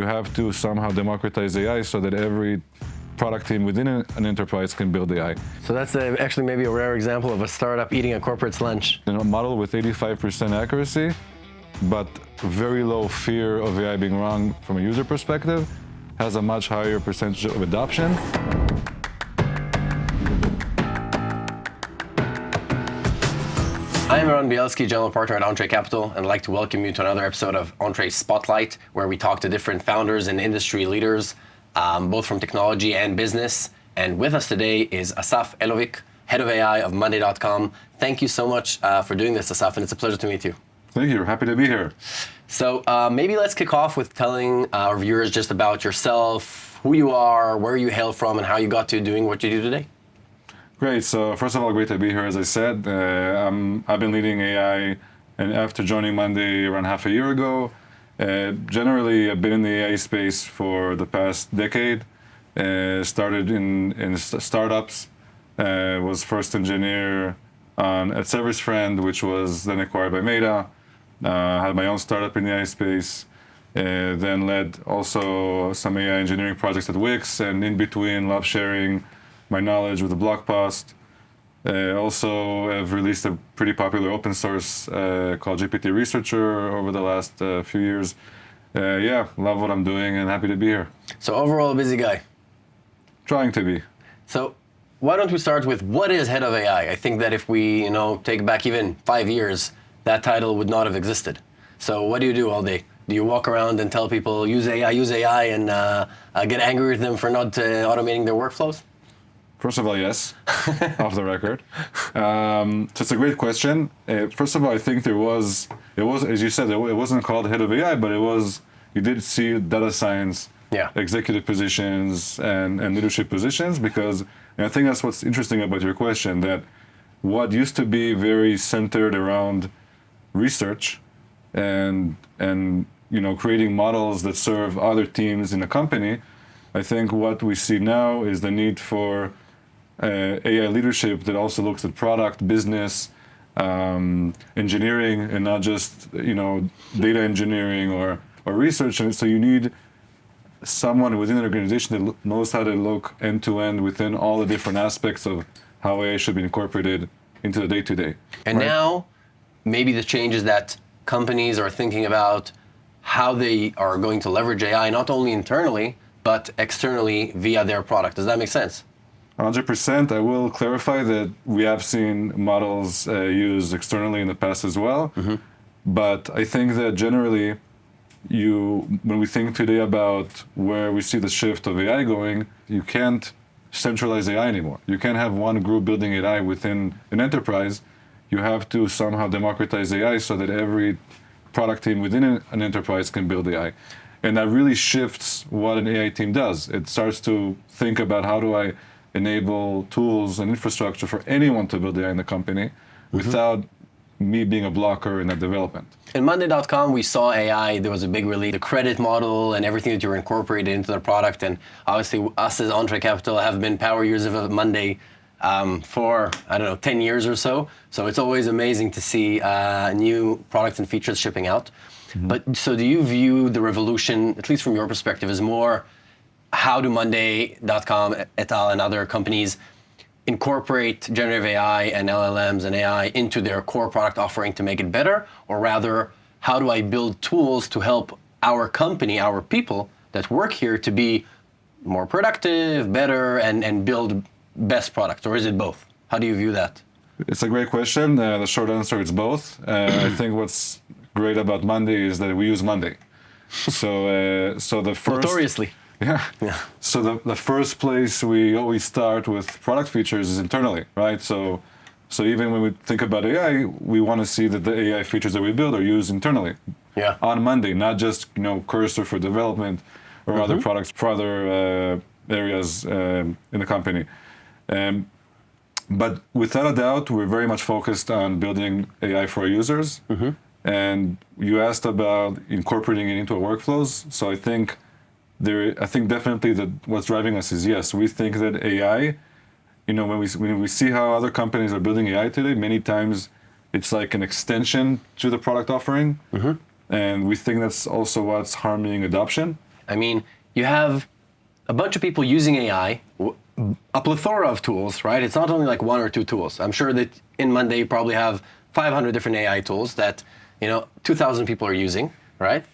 you have to somehow democratize AI so that every product team within an enterprise can build AI. So that's actually maybe a rare example of a startup eating a corporate's lunch. A model with 85% accuracy, but very low fear of AI being wrong from a user perspective, has a much higher percentage of adoption. I'm Eran Bielski, General Partner at Entrée Capital, and I'd like to welcome you to another episode of Entrée Spotlight, where we talk to different founders and industry leaders, both from technology and business. And with us today is Assaf Elovic, Head of AI of Monday.com. Thank you so much for doing this, Assaf, and it's a pleasure to meet you. Thank you. Happy to be here. So maybe let's kick off with telling our viewers just about yourself, who you are, where you hail from, and how you got to doing what you do today. Great. So first of all, great to be here. As I said, I've been leading AI, and after joining Monday around half a year ago, generally I've been in the AI space for the past decade. Started in startups. Was first engineer at Service Friend, which was then acquired by Meta. Had my own startup in the AI space. Then led also some AI engineering projects at Wix, and in between, love sharing my knowledge with the blog post. Also have released a pretty popular open source called GPT Researcher over the last few years. Yeah, love what I'm doing and happy to be here. So overall, a busy guy. Trying to be. So why don't we start with what is Head of AI? I think that if we take back even 5 years, that title would not have existed. So what do you do all day? Do you walk around and tell people, use AI, and get angry with them for not automating their workflows? First of all, yes, off the record. So it's a great question. First of all, I think it was, as you said, it wasn't called Head of AI, but you did see data science, executive positions and leadership positions, because I think that's what's interesting about your question, that what used to be very centered around research and creating models that serve other teams in a company, I think what we see now is the need for AI leadership that also looks at product, business, engineering, and not just data engineering or research. And so you need someone within an organization that knows how to look end to end within all the different aspects of how AI should be incorporated into the day-to-day. And now, maybe the change is that companies are thinking about how they are going to leverage AI, not only internally, but externally via their product. Does that make sense? 100%. I will clarify that we have seen models used externally in the past as well. Mm-hmm. But I think that generally, when we think today about where we see the shift of AI going, you can't centralize AI anymore. You can't have one group building AI within an enterprise. You have to somehow democratize AI so that every product team within an enterprise can build AI. And that really shifts what an AI team does. It starts to think about, how do I enable tools and infrastructure for anyone to build AI in the company without me being a blocker in that development. In Monday.com, we saw AI. There was a big release, the credit model and everything that you were incorporated into the product. And obviously, us as Entrée Capital have been power users of Monday for, 10 years or so. So it's always amazing to see new products and features shipping out. Mm-hmm. But so do you view the revolution, at least from your perspective, as more, how do Monday.com et al. And other companies incorporate generative AI and LLMs and AI into their core product offering to make it better? Or rather, how do I build tools to help our company, our people that work here, to be more productive, better, and build best products? Or is it both? How do you view that? It's a great question. The short answer is both. I think what's great about Monday is that we use Monday. So the first... Notoriously. Yeah. So the first place we always start with product features is internally, right? So even when we think about AI, we want to see that the AI features that we build are used internally. Yeah. On Monday, not just Cursor for development or other products for other areas in the company. But without a doubt, we're very much focused on building AI for our users. Mm-hmm. And you asked about incorporating it into our workflows. So I think definitely that what's driving us is, yes, we think that AI, when we see how other companies are building AI today, many times it's like an extension to the product offering. Mm-hmm. And we think that's also what's harming adoption. I mean, you have a bunch of people using AI, a plethora of tools, right? It's not only like one or two tools. I'm sure that in Monday you probably have 500 different AI tools that, 2,000 people are using, right?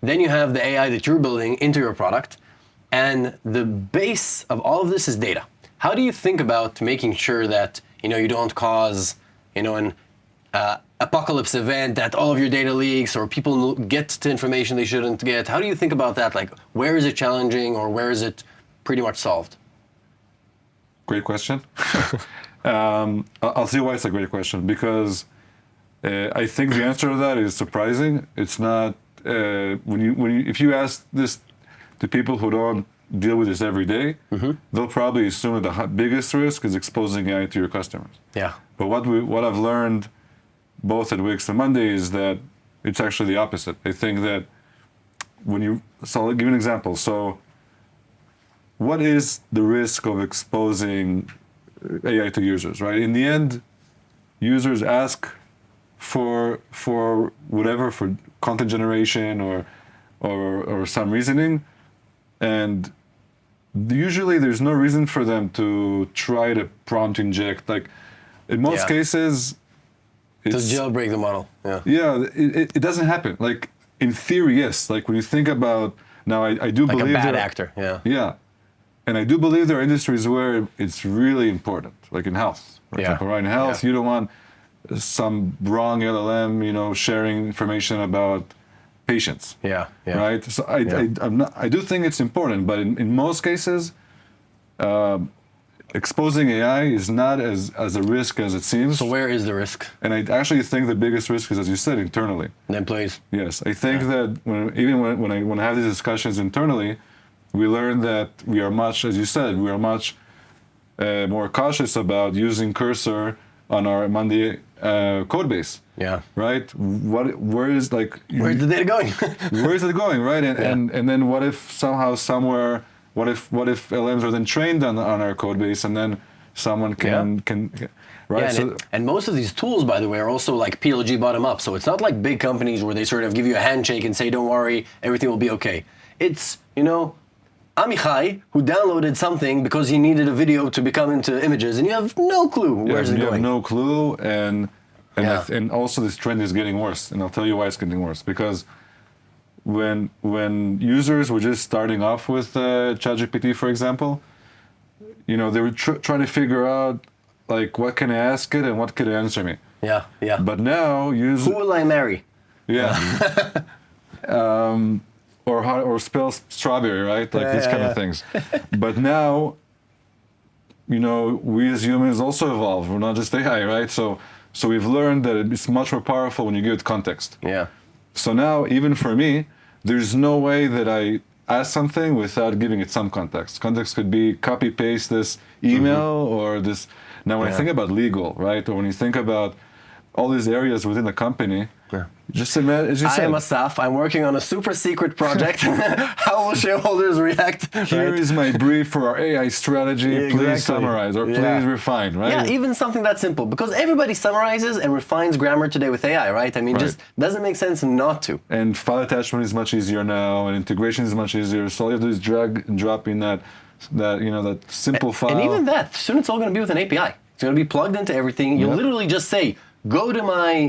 Then you have the AI that you're building into your product, and the base of all of this is data. How do you think about making sure that, you don't cause, an apocalypse event, that all of your data leaks or people get to information they shouldn't get? How do you think about that? Like, where is it challenging or where is it pretty much solved? Great question. I'll see why it's a great question, because I think the answer to that is surprising. It's not if you ask this to people who don't deal with this every day, they'll probably assume that the biggest risk is exposing AI to your customers. Yeah. But what I've learned both at Wix and Monday is that it's actually the opposite. I think that so I'll give you an example. So what is the risk of exposing AI to users, right? In the end, users ask for whatever, for content generation or some reasoning, and usually there's no reason for them to try to prompt inject. Like in most cases, Just jailbreak the model. Yeah. Yeah, it doesn't happen. Like in theory, yes. Like when you think about now, I do like believe a bad actor. Yeah. Yeah, and I do believe there are industries where it's really important, like in health, for example. Right, in health, you don't want some wrong LLM, sharing information about patients. Yeah. Right. So I do think it's important, but in most cases, exposing AI is not as a risk as it seems. So where is the risk? And I actually think the biggest risk is, as you said, internally. The employees. Yes, I think that when I have these discussions internally, we learn that we are much, as you said, more cautious about using Cursor on our Monday code base. Yeah. Right. Where's the data going? Where is it going? Right. And then what if somehow somewhere, what if LMs are then trained on our code base, and then someone can right? Yeah, and most of these tools, by the way, are also like PLG bottom up. So it's not like big companies where they sort of give you a handshake and say, "Don't worry, everything will be okay." It's Amichai, who downloaded something because he needed a video to become into images, and you have no clue where's it going. You have no clue, and also this trend is getting worse, and I'll tell you why it's getting worse. Because when users were just starting off with ChatGPT, for example, they were trying to figure out like what can I ask it and what can it answer me. Yeah. But now who will I marry? Yeah. Or spell strawberry, right? Like these kind of things. But now, we as humans also evolve. We're not just AI, right? So we've learned that it's much more powerful when you give it context. Yeah. So now, even for me, there's no way that I ask something without giving it some context. Context could be copy paste this email or this. Now, when I think about legal, right, or when you think about all these areas within the company. Just imagine, as you said. I am Assaf. I'm working on a super secret project. How will shareholders react? Here is my brief for our AI strategy. Please summarize or please refine, right? Yeah, even something that simple. Because everybody summarizes and refines grammar today with AI, right? I mean, just doesn't make sense not to. And file attachment is much easier now, and integration is much easier. So all you have to do is drag and drop in that simple file. And even that, soon it's all going to be with an API. It's going to be plugged into everything. You literally just say, go to my,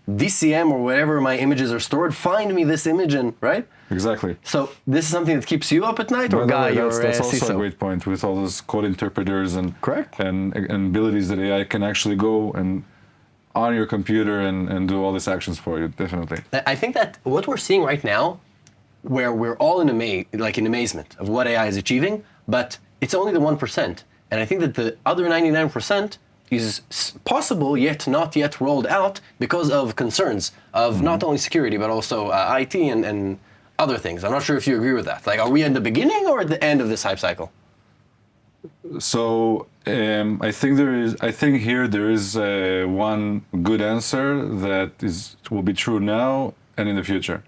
DCM or wherever my images are stored, find me this image, and right? Exactly. So this is something that keeps you up at night, or Guy, that's also a great point with all those code interpreters and abilities that AI can actually go and on your computer and do all these actions for you. Definitely. I think that what we're seeing right now, where we're all in amazement of what AI is achieving, but it's only the 1%, and I think that the other 99% is possible yet not yet rolled out because of concerns of not only security but also IT and other things. I'm not sure if you agree with that. Like, are we at the beginning or at the end of this hype cycle? So I think there is one good answer that will be true now and in the future,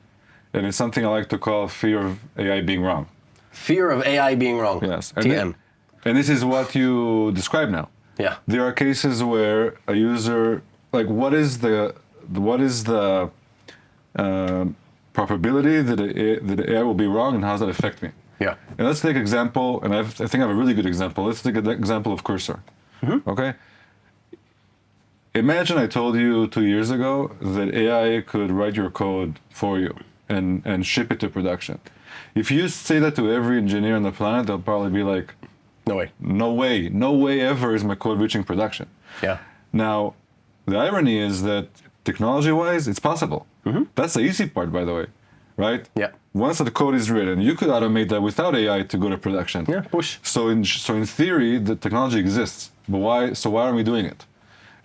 and it's something I like to call fear of AI being wrong. Fear of AI being wrong. Yes. TM. And this is what you describe now. Yeah. There are cases where a user, like, what is the probability that the AI will be wrong, and how does that affect me? Yeah. And let's take example, and I think I have a really good example. Let's take an example of cursor. Okay. Imagine I told you 2 years ago that AI could write your code for you and ship it to production. If you say that to every engineer on the planet, they'll probably be like, No way. no way ever is my code reaching production. Yeah. Now, the irony is that technology-wise, it's possible. That's the easy part, by the way, right? Yeah. Once the code is written, you could automate that without AI to go to production. Yeah, push. So in theory, the technology exists, but why aren't we doing it?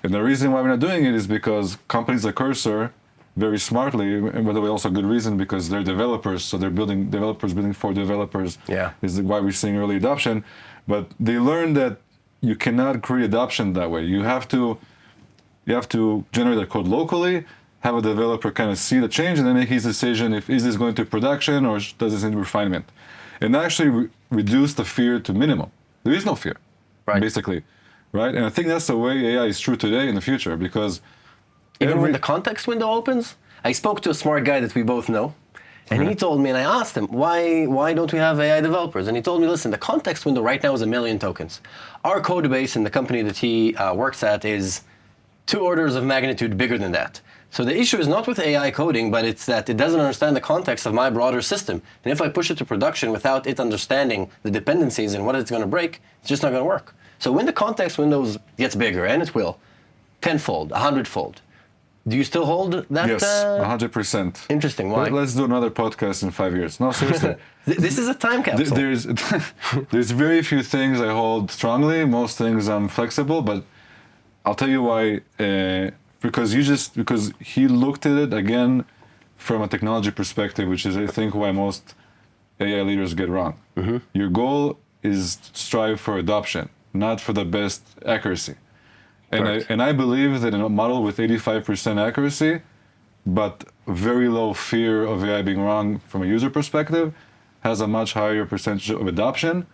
And the reason why we're not doing it is because companies like Cursor, very smartly, and by the way, also good reason, because they're developers, so they're developers building for developers. Yeah. Is why we're seeing early adoption. But they learned that you cannot create adoption that way. You have to generate the code locally, have a developer kind of see the change, and then make his decision if is this going to production or does this need refinement. And actually reduce the fear to minimum. There is no fear, Right. basically, right? And I think that's the way AI is true today in the future, because Even when the context window opens, I spoke to a smart guy that we both know, and he told me, and I asked him, why don't we have AI developers? And he told me, listen, the context window right now is 1 million tokens. Our code base in the company that he works at is 2 orders of magnitude bigger than that. So the issue is not with AI coding, but it's that it doesn't understand the context of my broader system. And if I push it to production without it understanding the dependencies and what it's going to break, it's just not going to work. So when the context window gets bigger, and it will, 10-fold, 100-fold, do you still hold that? yes, 100%. Interesting. Why? Let's do another podcast in 5 years. No, seriously. This is a time capsule. There's very few things I hold strongly. Most things I'm flexible, but I'll tell you why. Because he looked at it again from a technology perspective, which is I think why most AI leaders get wrong. Your goal is to strive for adoption, not for the best accuracy. And I believe that in a model with 85% accuracy, but very low fear of AI being wrong from a user perspective, has a much higher percentage of adoption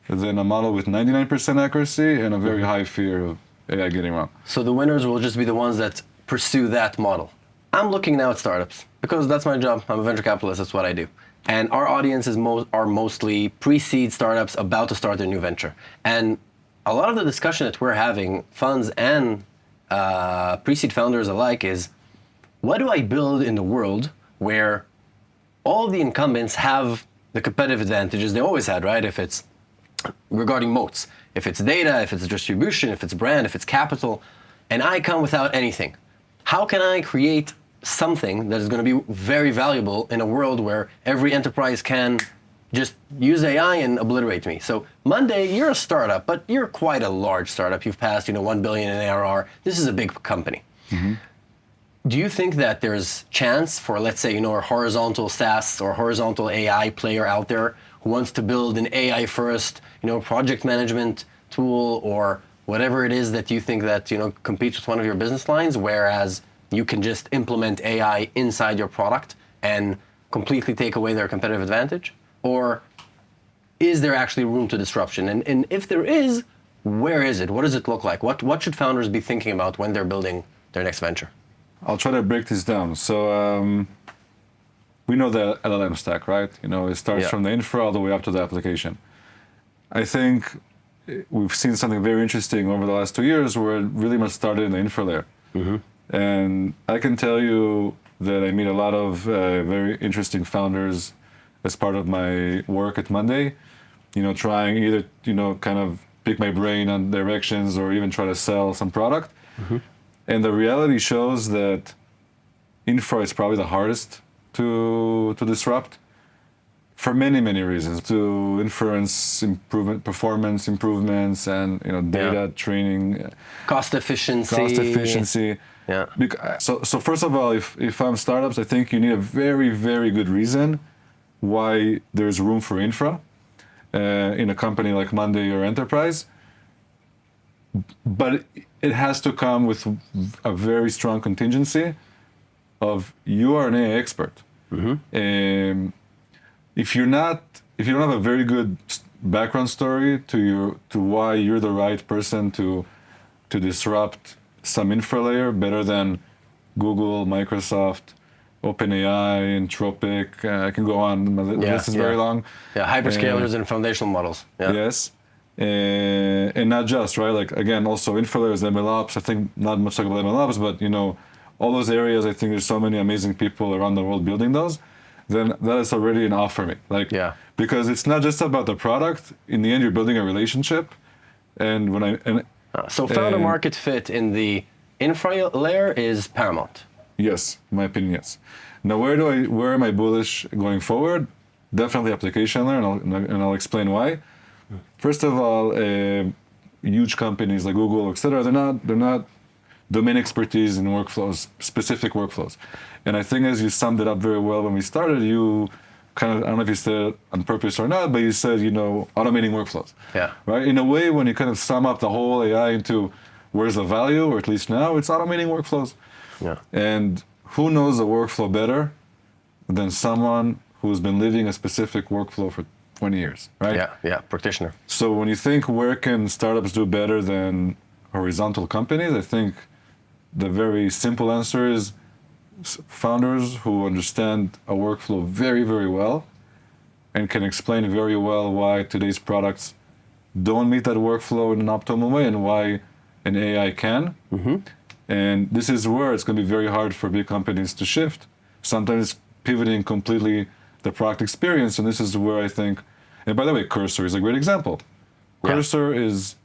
than a model with 99% accuracy and a very high fear of AI getting wrong. So the winners will just be the ones that pursue that model. I'm looking now at startups because that's my job. I'm a venture capitalist. That's what I do. And our audience are mostly pre-seed startups about to start their new venture. And a lot of the discussion that we're having, funds and pre-seed founders alike, is what do I build in the world where all the incumbents have the competitive advantages they always had, right? If it's regarding moats, if it's data, if it's distribution, if it's brand, if it's capital, and I come without anything. How can I create something that is going to be very valuable in a world where every enterprise can just use AI and obliterate me? So Monday, you're a startup, but you're quite a large startup. You've passed, 1 billion in ARR. This is a big company. Do you think that there's chance for, let's say, a horizontal SaaS or horizontal AI player out there who wants to build an AI first, project management tool or whatever it is that you think that, competes with one of your business lines, whereas you can just implement AI inside your product and completely take away their competitive advantage? Or is there actually room to disruption? And if there is, where is it? What does it look like? What should founders be thinking about when they're building their next venture? I'll try to break this down. So we know the LLM stack, right? It starts from the infra all the way up to the application. I think we've seen something very interesting over the last 2 years where it really much started in the infra layer. And I can tell you that I meet a lot of very interesting founders as part of my work at Monday, trying either, kind of pick my brain on directions or even try to sell some product. And the reality shows that infra is probably the hardest to disrupt for many, many reasons. To inference improvement, performance improvements, and data training, cost efficiency. Yeah. So first of all, if I'm startups, I think you need a very, very good reason why there's room for infra in a company like Monday or Enterprise. But it has to come with a very strong contingency of you are an AI expert. If you don't have a very good background story to why you're the right person to disrupt some infra layer better than Google, Microsoft, OpenAI, Anthropic. I can go on. The list is very long. Yeah, hyperscalers and foundational models. Yeah. Yes. And not just, right? Like, again, also infra layers, MLOps. I think not much talk about MLOps, but, all those areas, I think there's so many amazing people around the world building those. Then that is already an off for me. Because it's not just about the product. In the end, you're building a relationship. And so founder market fit in the infra layer is paramount. Yes, in my opinion, yes. Now, where am I bullish going forward? Definitely application layer, and I'll explain why. First of all, huge companies like Google, etc., they're not domain expertise in workflows, specific workflows. And I think as you summed it up very well when we started, you kind of, I don't know if you said it on purpose or not, but you said, automating workflows. Yeah. Right? In a way, when you kind of sum up the whole AI into where's the value, or at least now, it's automating workflows. Yeah. And who knows a workflow better than someone who's been living a specific workflow for 20 years, right? Yeah, practitioner. So when you think where can startups do better than horizontal companies, I think the very simple answer is founders who understand a workflow very, very well and can explain very well why today's products don't meet that workflow in an optimal way and why an AI can. Mm-hmm. And this is where it's going to be very hard for big companies to shift. Sometimes pivoting completely the product experience, and this is where I think, and by the way, Cursor is a great example. Yeah. Cursor is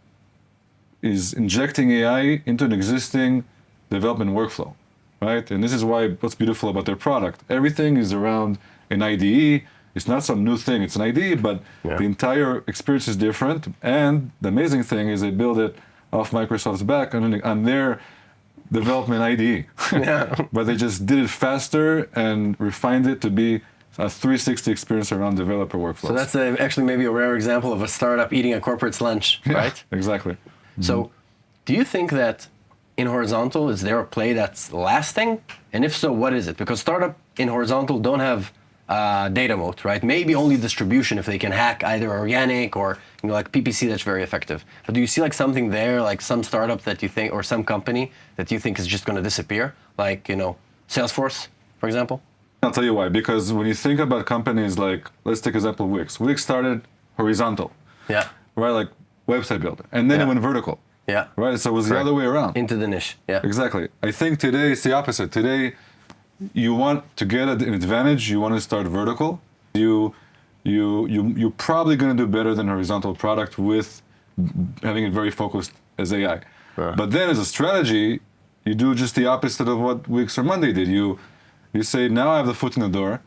injecting AI into an existing development workflow, right? And this is what's beautiful about their product. Everything is around an IDE. It's not some new thing, it's an IDE, but the entire experience is different. And the amazing thing is they build it off Microsoft's back on their development IDE. But they just did it faster and refined it to be a 360 experience around developer workflows. So that's actually maybe a rare example of a startup eating a corporate's lunch, right? Exactly. Mm-hmm. So do you think that in horizontal, is there a play that's lasting? And if so, what is it? Because startup in horizontal don't have data moat, right? Maybe only distribution if they can hack either organic or like PPC, that's very effective. But do you see like something there, like some startup that you think, or some company that you think is just going to disappear? Like, Salesforce, for example? I'll tell you why. Because when you think about companies like, let's take example Wix. Wix started horizontal. Yeah. Right, like website builder. And then it went vertical. Yeah. Right, so it was the other way around. Into the niche, yeah. Exactly. I think today it's the opposite. Today, you want to get an advantage, you want to start vertical. You're probably going to do better than horizontal product with having it very focused as AI. But then as a strategy, you do just the opposite of what Wix or Monday did. You say, now I have the foot in the door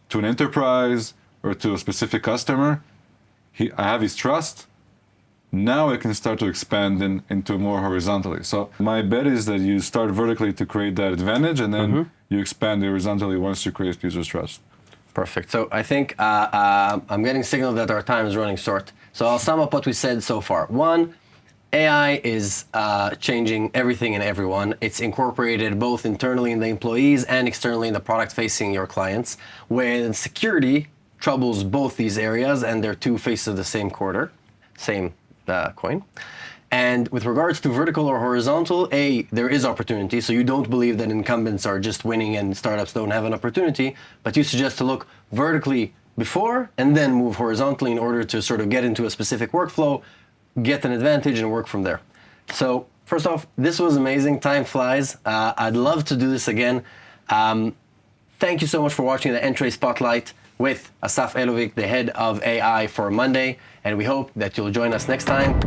to an enterprise or to a specific customer. I have his trust. Now I can start to expand into more horizontally. So my bet is that you start vertically to create that advantage, and then you expand horizontally once you create users' trust. Perfect. So I think I'm getting signal that our time is running short. So I'll sum up what we said so far. One, AI is changing everything and everyone. It's incorporated both internally in the employees and externally in the product facing your clients, when security troubles both these areas, and they're two faces of the same coin. And with regards to vertical or horizontal, there is opportunity. So you don't believe that incumbents are just winning and startups don't have an opportunity, but you suggest to look vertically before and then move horizontally in order to sort of get into a specific workflow, get an advantage, and work from there. So first off, this was amazing. Time flies. I'd love to do this again. Thank you so much for watching the Entrée Spotlight with Assaf Elovic, the head of AI for Monday, and we hope that you'll join us next time.